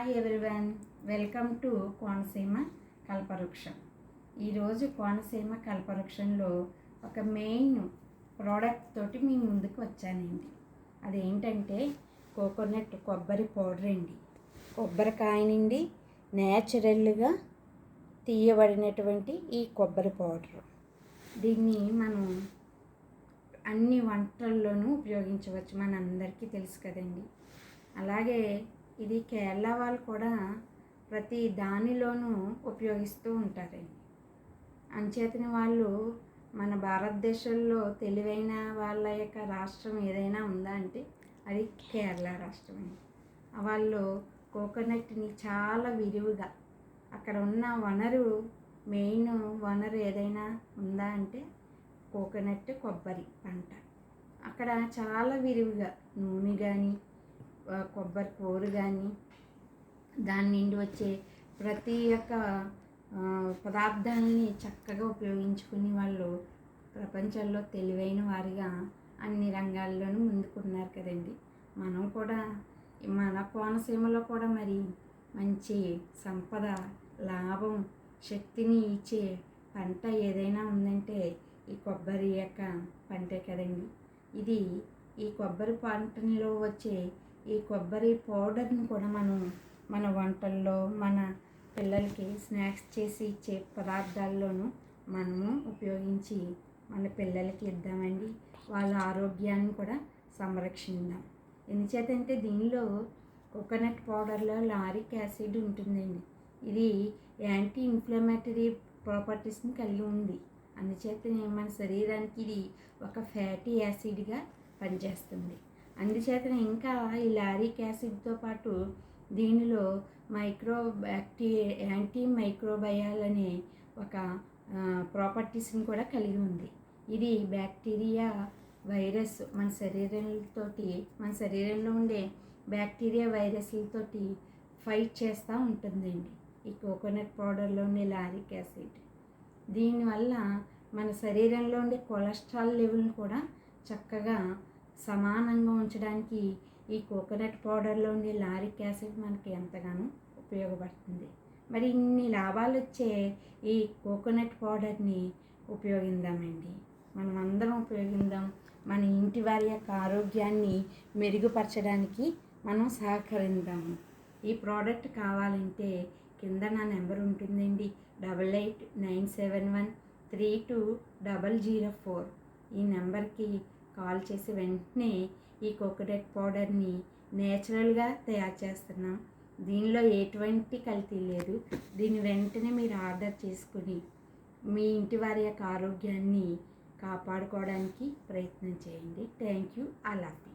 Hi everyone, welcome to Konaseema కల్పవృక్షం. ఈరోజు కోనసీమ కల్పవృక్షంలో ఒక main product తోటి మీ ముందుకు వచ్చానండి. అదేంటంటే కోకోనట్ కొబ్బరి పౌడర్ అండి. కొబ్బరికాయ నుండి న్యాచురల్గా తీయబడినటువంటి ఈ కొబ్బరి పౌడర్. దీన్ని మనం అన్ని వంటల్లోనూ ఉపయోగించవచ్చు, మనందరికీ తెలుసు కదండి. అలాగే ఇది కేరళ వాళ్ళు కూడా ప్రతి దానిలోనూ ఉపయోగిస్తూ ఉంటారండి. అంచేతని వాళ్ళు మన భారతదేశంలో తెలివైన వాళ్ళ యొక్క రాష్ట్రం ఏదైనా ఉందా అంటే అది కేరళ రాష్ట్రం అండి. వాళ్ళు కోకోనట్ని చాలా విరివిగా అక్కడ ఉన్న మెయిన్ వనరు ఏదైనా ఉందా అంటే కోకోనట్ కొబ్బరి పంట. అక్కడ చాలా విరివిగా నూనె కానీ కొబ్బరి కూరు కానీ దాని నుండి వచ్చే ప్రతి ఒక్క పదార్థాలని చక్కగా ఉపయోగించుకుని వాళ్ళు ప్రపంచంలో తెలివైన వారిగా అన్ని రంగాల్లోనూ ముందుకున్నారు కదండి. మనం కూడా మన కోనసీమలో కూడా మరి మంచి సంపద, లాభం, శక్తిని ఇచ్చే పంట ఏదైనా ఉందంటే ఈ కొబ్బరి యొక్క పంటే కదండి. ఈ కొబ్బరి పంటలో వచ్చే ఈ కొబ్బరి పౌడర్ని కూడా మనం మన వంటల్లో, మన పిల్లలకి స్నాక్స్ చేసి ఇచ్చే పదార్థాల్లోనూ మనము ఉపయోగించి మన పిల్లలకి ఇద్దామండి. వాళ్ళ ఆరోగ్యాన్ని కూడా సంరక్షిద్దాం. ఎందుచేతంటే దీనిలో కోకోనట్ పౌడర్లో లారిక్ యాసిడ్ ఉంటుందండి. ఇది యాంటీ ఇన్ఫ్లమేటరీ ప్రాపర్టీస్ని కలిగి ఉంది. అందుచేతనే మన శరీరానికి ఇది ఒక ఫ్యాటీ యాసిడ్గా పనిచేస్తుంది. అందుచేతనే ఇంకా ఈ లారిక్ యాసిడ్తో పాటు దీనిలో యాంటీ మైక్రోబయాల్ అనే ఒక ప్రాపర్టీస్ని కూడా కలిగి ఉంది. ఇది బ్యాక్టీరియా, వైరస్ మన శరీరంలో ఉండే బ్యాక్టీరియా, వైరస్లతోటి ఫైట్ చేస్తూ ఉంటుందండి ఈ కోకోనట్ పౌడర్లో ఉండే లారిక్ యాసిడ్. దీనివల్ల మన శరీరంలో ఉండే కొలెస్ట్రాల్ లెవెల్ని కూడా చక్కగా సమానంగా ఉంచడానికి ఈ కోకోనట్ పౌడర్లో ఉండే లారిక్ యాసిడ్ మనకి ఎంతగానో ఉపయోగపడుతుంది. మరి ఇన్ని లాభాలు వచ్చే ఈ కోకోనట్ పౌడర్ని ఉపయోగిద్దామండి. మనం అందరం ఉపయోగిద్దాం. మన ఇంటి వారి యొక్క ఆరోగ్యాన్ని మెరుగుపరచడానికి మనం సహకరిద్దాము. ఈ ప్రోడక్ట్ కావాలంటే కింద నా నెంబర్ ఉంటుందండి, 8897132004. ఈ నెంబర్కి కాల్ చేసి వెంటనే ఈ కోకోనట్ పౌడర్ని నేచురల్గా తయారు చేస్తున్నాం. దీనిలో ఎటువంటి కల్తీ లేదు. దీన్ని వెంటనే మీరు ఆర్డర్ చేసుకుని మీ ఇంటి వారి యొక్క ఆరోగ్యాన్ని కాపాడుకోవడానికి ప్రయత్నం చేయండి. Thank you. I love you.